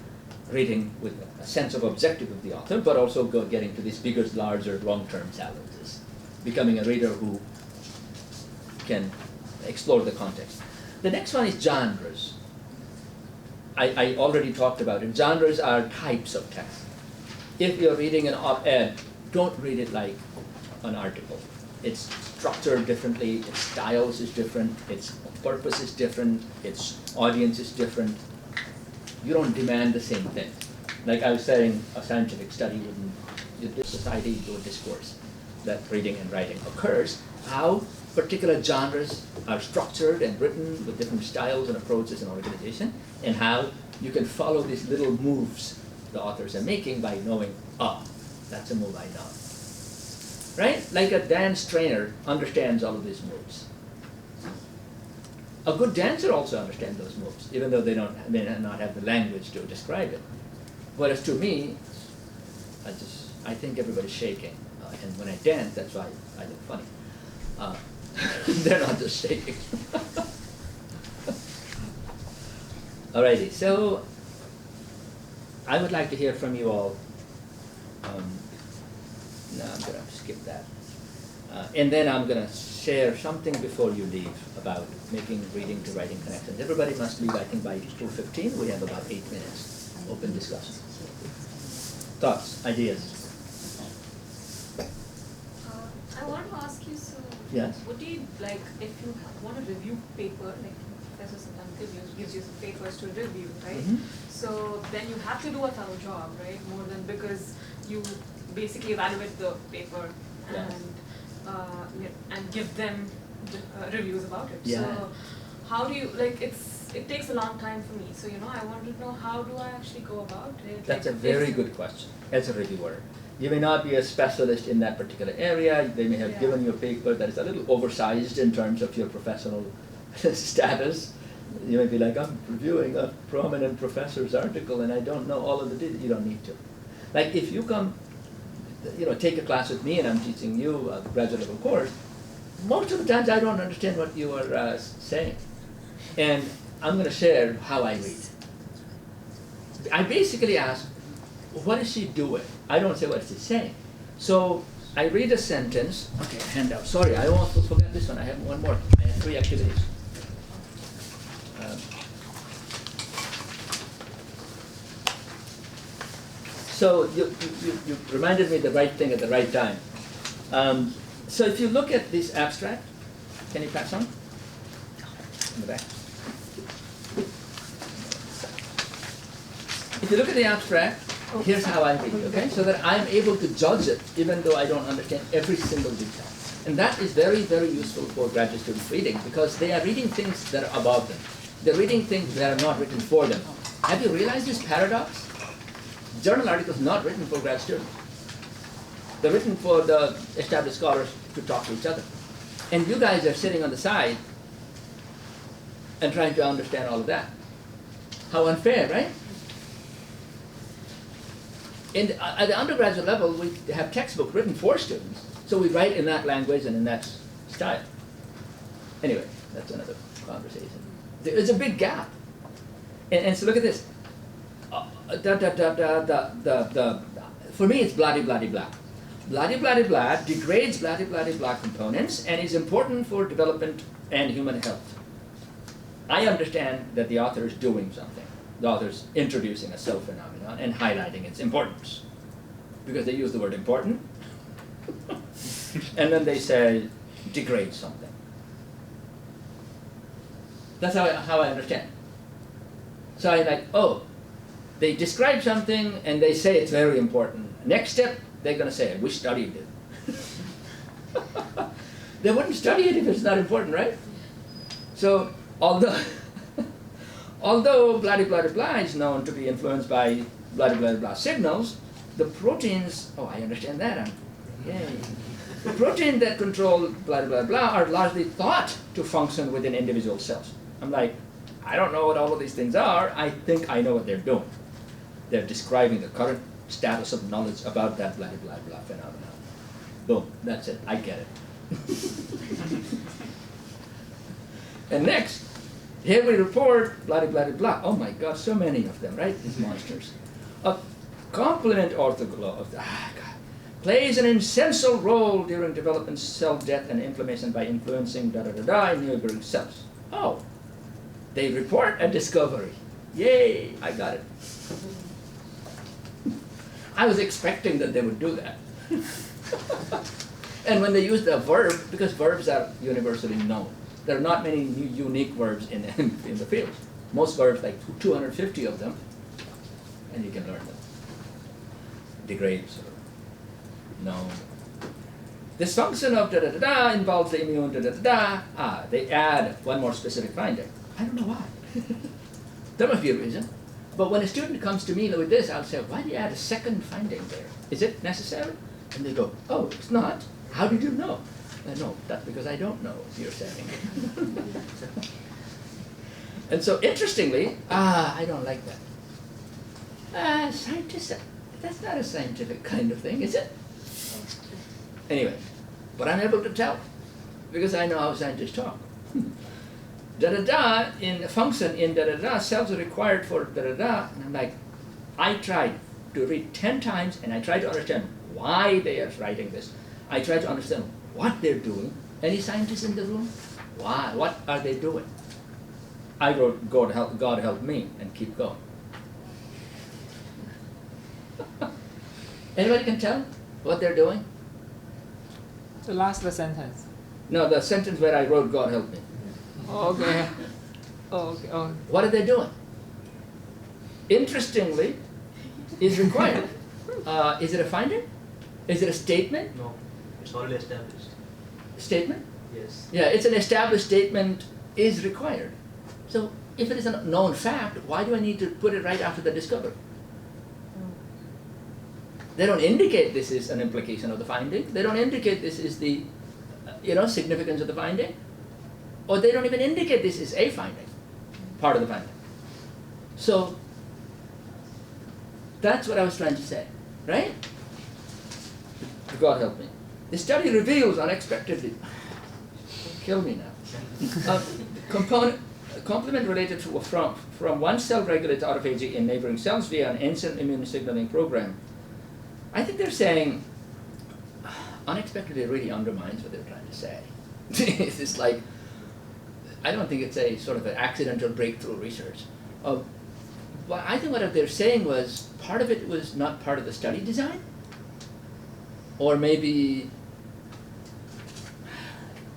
S1: reading with a sense of objective of the author, but also getting to these bigger, larger, long-term challenges. Becoming a reader who can explore the context. The next one is genres. I already talked about it. Genres are types of text. If you're reading an op-ed, don't read it like an article. It's structured differently, its styles is different, its purpose is different, its audience is different. You don't demand the same thing. Like I was saying, a scientific study wouldn't, society do a discourse that reading and writing occurs. How particular genres are structured and written with different styles and approaches and organization, and how you can follow these little moves the authors are making by knowing, that's a move I know. Right? Like a dance trainer understands all of these moves. A good dancer also understands those moves, even though they may not have the language to describe it. Whereas to me, I think everybody's shaking. And when I dance, that's why I look funny. They're not just shaking. Alrighty, so I would like to hear from you all. No, I'm going to skip that. And then I'm going to share something before you leave about making reading to writing connections. Everybody must leave, I think, by 2:15. We have about 8 minutes. Open discussion. Thoughts, ideas?
S8: I want to ask you, so
S1: Yes.
S8: what do you, like, if you want to review paper, like professor sometimes gives you some papers to review, right?
S1: Mhm.
S8: So then you have to do a thorough job, right? More than because you basically evaluate the paper
S1: Yeah.
S8: and give them reviews about it.
S1: Yeah.
S8: So how do you, like, it takes a long time for me. So, I wanted to know, how do I actually go about it?
S1: That's a
S8: Like,
S1: very
S8: if-
S1: good question. As a reviewer, you may not be a specialist in that particular area. They may have
S8: Yeah.
S1: given you a paper that is a little oversized in terms of your professional status. You may be like, I'm reviewing a prominent professor's article and I don't know all of the details. You don't need to. Like if you come, take a class with me and I'm teaching you a graduate level course, most of the times I don't understand what you are saying. And I'm going to share how I read. I basically ask, what is she doing? I don't say what is she saying. So I read a sentence. Okay, handout. Sorry, I almost forgot this one. I have one more. I have 3 activities. So you reminded me the right thing at the right time. So if you look at this abstract, can you pass on? In the back. If you look at the abstract, here's how I read, okay? So that I'm able to judge it even though I don't understand every single detail. And that is very, very useful for graduate students reading because they are reading things that are above them. They're reading things that are not written for them. Have you realized this paradox? Journal articles not written for grad students. They're written for the established scholars to talk to each other. And you guys are sitting on the side and trying to understand all of that. How unfair, right? At the undergraduate level, we have textbooks written for students, so we write in that language and in that style. Anyway, that's another conversation. There's a big gap. And so look at this. For me, it's blah-de-blah-de-blah. Blah-de-blah-de-blah degrades blah-de-blah-de-blah components and is important for development and human health. I understand that the author is doing something. The author is introducing a self-phenomenon and highlighting its importance. Because they use the word important, and then they say, degrade something. That's how I understand. So I like, oh, they describe something and they say it's very important. Next step, they're going to say, we studied it. They wouldn't study it if it's not important, right? So, although blah-de-blah-de-blah is known to be influenced by blah-de-blah-de-blah signals, the proteins, oh, I understand that, yay. The proteins that control blah-de-blah-de-blah are largely thought to function within individual cells. I'm like, I don't know what all of these things are, I think I know what they're doing. They're describing the current status of knowledge about that blah-de-blah-de-blah phenomenon. Boom, that's it, I get it. And next, here we report blah-de-blah-de-blah. Oh my God, so many of them, right? These monsters. A complement orthogonal plays an essential role during development, cell death, and inflammation by influencing da-da-da-da in neighboring cells. Oh, they report a discovery. Yay, I got it. I was expecting that they would do that. And when they use the verb, because verbs are universally known, there are not many unique verbs in the field. Most verbs, like 250 of them, and you can learn them. Degrades or known. Dysfunction of da-da-da-da involves the immune da-da-da-da. They add one more specific finding. I don't know why. There must be a reason. But when a student comes to me with this, I'll say, why do you add a second finding there? Is it necessary? And they go, oh, it's not. How did you know? No, that's because I don't know, you're saying. And so interestingly, I don't like that. Scientists, that's not a scientific kind of thing, is it? Anyway, but I'm able to tell, because I know how scientists talk. Da-da-da, in the function in da-da-da, cells are required for da-da-da, and I'm like, I tried to read 10 times, and I tried to understand why they are writing this. I tried to understand what they're doing. Any scientists in the room? Why? What are they doing? I wrote, God help me, and keep going. Anybody can tell what they're doing?
S3: The last sentence.
S1: No, the sentence where I wrote, God help me.
S3: Okay. Okay. Oh.
S1: What are they doing? Interestingly, is required. Is it a finding? Is it a statement?
S7: No, it's already established.
S1: Statement?
S7: Yes.
S1: Yeah, it's an established statement is required. So if it is a known fact, why do I need to put it right after the discovery? They don't indicate this is an implication of the finding. They don't indicate this is the significance of the finding. Or they don't even indicate this is a finding, part of the finding. So that's what I was trying to say, right? God help me. The study reveals unexpectedly, kill me now, complement related to from one cell regulated autophagy in neighboring cells via an ancient immune signaling program. I think they're saying unexpectedly really undermines what they're trying to say. It's like, I don't think it's a sort of an accidental breakthrough research. But I think what they're saying was part of it was not part of the study design, or maybe,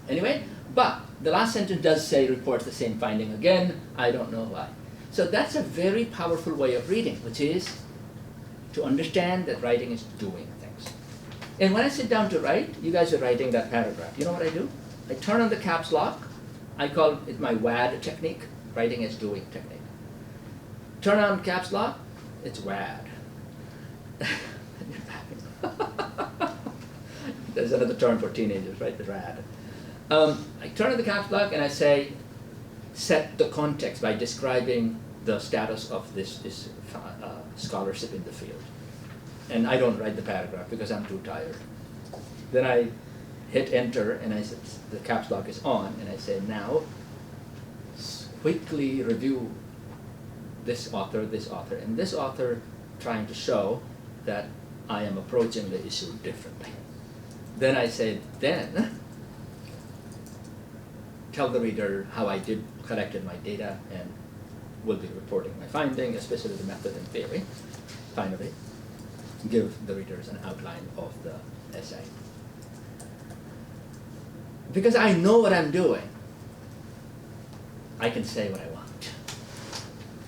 S1: anyway, but the last sentence does say reports the same finding again. I don't know why. So that's a very powerful way of reading, which is to understand that writing is doing things. And when I sit down to write, you guys are writing that paragraph. You know what I do? I turn on the caps lock. I call it my WAD technique, writing as doing technique. Turn on caps lock, it's WAD. There's another term for teenagers, right? The RAD. I turn on the caps lock and I say, set the context by describing the status of this scholarship in the field. And I don't write the paragraph because I'm too tired. Then I hit enter and I said, the caps lock is on, and I say, now quickly review this author, and this author, trying to show that I am approaching the issue differently. Then I say, then tell the reader how I collected my data and will be reporting my finding, especially the method and theory. Finally, give the readers an outline of the essay. Because I know what I'm doing, I can say what I want.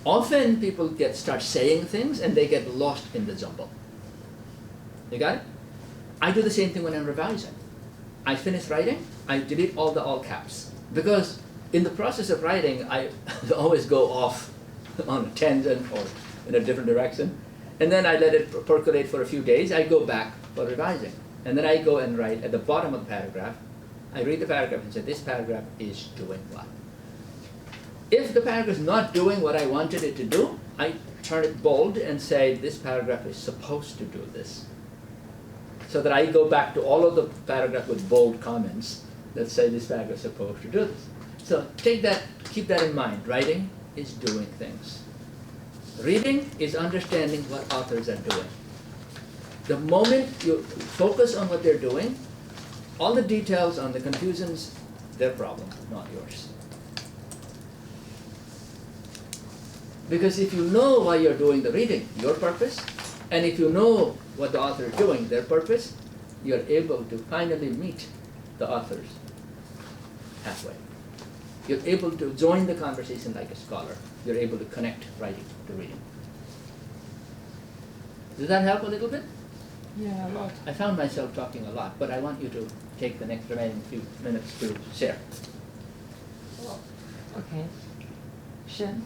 S1: Often people start saying things and they get lost in the jumble. You got it? I do the same thing when I'm revising. I finish writing, I delete all the all caps. Because in the process of writing, I always go off on a tangent or in a different direction. And then I let it percolate for a few days. I go back for revising. And then I go and write at the bottom of the paragraph. I read the paragraph and say, this paragraph is doing what? If the paragraph is not doing what I wanted it to do, I turn it bold and say, this paragraph is supposed to do this. So that I go back to all of the paragraph with bold comments that say this paragraph is supposed to do this. So take that, keep that in mind. Writing is doing things. Reading is understanding what authors are doing. The moment you focus on what they're doing, all the details on the confusions, their problem, not yours. Because if you know why you're doing the reading, your purpose, and if you know what the author is doing, their purpose, you're able to finally meet the authors halfway. You're able to join the conversation like a scholar. You're able to connect writing to reading. Does that help a little bit?
S3: Yeah, a lot.
S1: I found myself talking a lot, but I want you to take the next remaining few minutes to share.
S3: Okay. Shyam?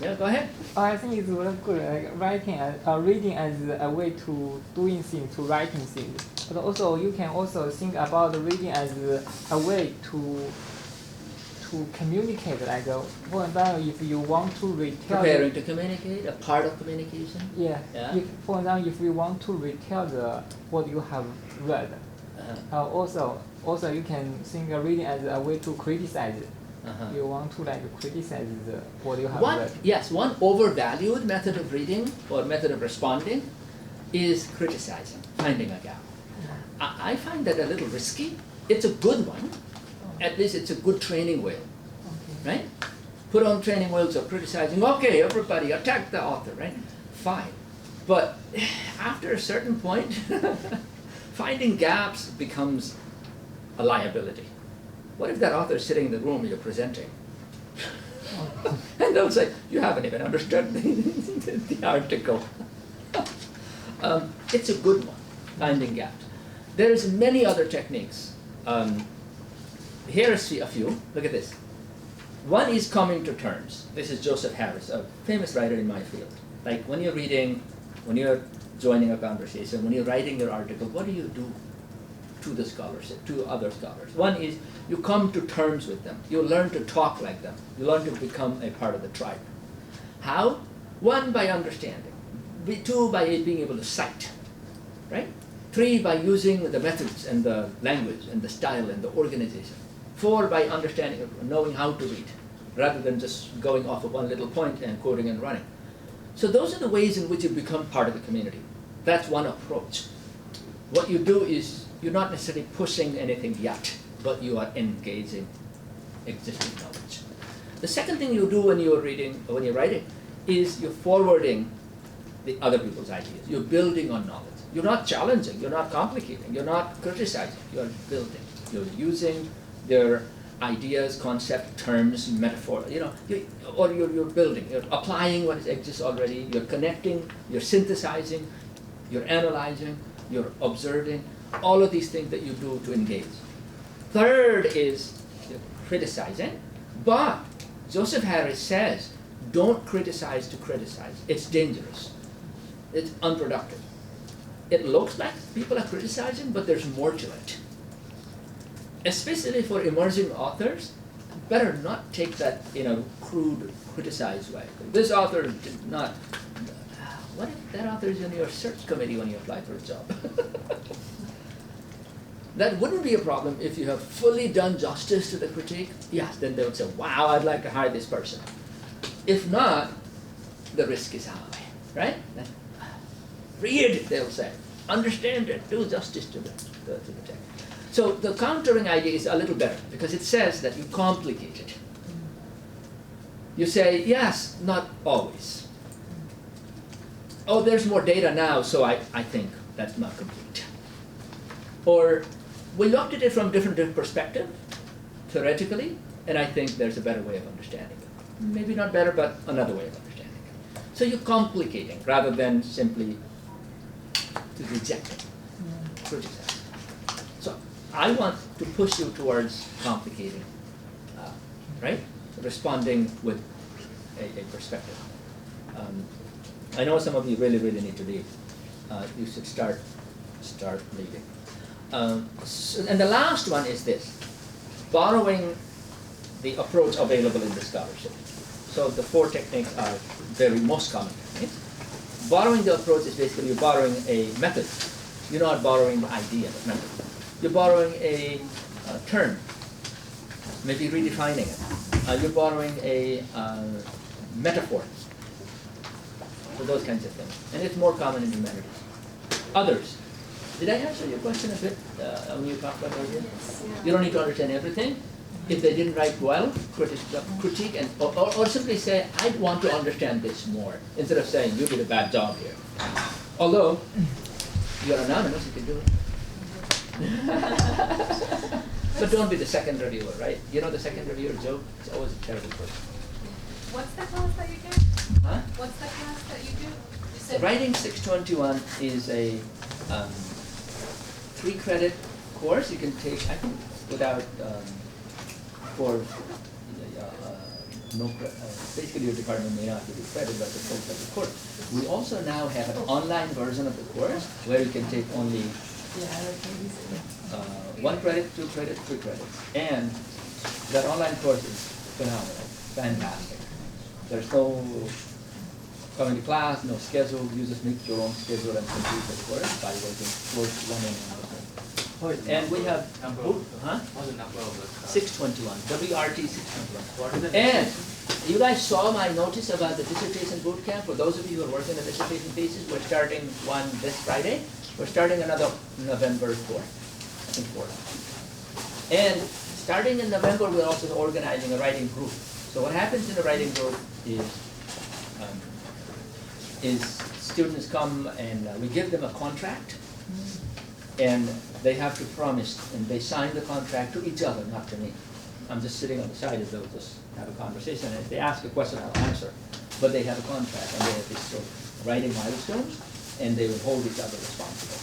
S1: Yeah, go ahead.
S3: I think it's very good, writing, reading as a way to doing things, to writing things. But also, you can also think about reading as a way to communicate. Like, for example, if you want to retell.
S1: Preparing to communicate, a part of communication.
S3: Yeah.
S1: Yeah.
S3: For example, if you want to retell what you have read. Also, you can think of reading as a way to criticize it. You want to criticize what you have read.
S1: Yes, one overvalued method of reading or method of responding is criticizing, finding a gap. I find that a little risky. It's a good one. At least it's a good training wheel, right? Put on training wheels of criticizing. Okay, everybody attack the author, right? Fine. But after a certain point, finding gaps becomes a liability. What if that author is sitting in the room you're presenting? And they'll say, you haven't even understood the article. It's a good one, finding gaps. There's many other techniques. Here's a few. Look at this. One is coming to terms. This is Joseph Harris, a famous writer in my field. Like when you're reading, when you're joining a conversation, when you're writing your article, what do you do to the scholarship, to other scholars? One is you come to terms with them. You learn to talk like them. You learn to become a part of the tribe. How? One, by understanding. Two, by being able to cite, right? Three, by using the methods and the language and the style and the organization. Four, by understanding, knowing how to read, rather than just going off of one little point and quoting and running. So those are the ways in which you become part of the community. That's one approach. What you do is you're not necessarily pushing anything yet, but you are engaging existing knowledge. The second thing you do when you're reading, or when you're writing, is you're forwarding the other people's ideas. You're building on knowledge. You're not challenging, you're not complicating, you're not criticizing, you're building. You're using their ideas, concept, terms, metaphor, or you're building, you're applying what exists already, you're connecting, you're synthesizing, you're analyzing, you're observing, all of these things that you do to engage. Third is you're criticizing, but Joseph Harris says, don't criticize to criticize. It's dangerous. It's unproductive. It looks like people are criticizing, but there's more to it. Especially for emerging authors, better not take that in a crude, criticized way. This author did not. What if that author is in your search committee when you apply for a job? That wouldn't be a problem if you have fully done justice to the critique. Yes, then they would say, wow, I'd like to hire this person. If not, the risk is high, right? Read, they'll say. Understand it, do justice to the text. So the countering idea is a little better because it says that you complicate it. You say, yes, not always. Oh, there's more data now, so I think that's not complete. Or we looked at it from different perspective, theoretically, and I think there's a better way of understanding it. Maybe not better, but another way of understanding it. So you're complicating rather than simply to reject it, criticize. So I want to push you towards complicating, right? Responding with a perspective. I know some of you really need to leave. You should start leaving. And the last one is this: borrowing the approach available in the scholarship. So the 4 techniques are very most common techniques. Borrowing the approach is basically you're borrowing a method. You're not borrowing the idea, the method. You're borrowing a term, maybe redefining it. You're borrowing a metaphor. So those kinds of things. And it's more common in humanities. Others. Did I answer your question a bit when you talked about earlier?
S6: Yes, yeah.
S1: You don't need to understand everything. If they didn't write well, critique and or simply say, I want to understand this more, instead of saying you did a bad job here. Although you're anonymous, you can do it. But don't be the second reviewer, right? You know the second reviewer joke? It's always a terrible person.
S8: What's the class that you do?
S1: Huh?
S8: What's the class that you do? You said
S1: Writing 621 is a 3-credit course you can take, I think, without for basically your department may not give you credit, but the full credit course. We also now have an online version of the course where you can take only 1 credit, 2 credits, 3 credits. And that online course is phenomenal, fantastic. There's no coming to class, no schedule. You just make your own schedule and complete the course by working close to one another. And we have,
S2: What's the number of the class?
S1: 621, WRT 621.
S2: What is the
S1: And you guys saw my notice about the dissertation boot camp. For those of you who are working on dissertation thesis, we're starting one this Friday. We're starting another November 4th, I think 4th. And starting in November, we're also organizing a writing group. So what happens in a writing group is students come and we give them a contract, and they have to promise, and they sign the contract to each other, not to me. I'm just sitting on the side, and they'll just have a conversation, and if they ask a question, I'll answer. But they have a contract, and they have these sort of writing milestones, and they will hold each other responsible.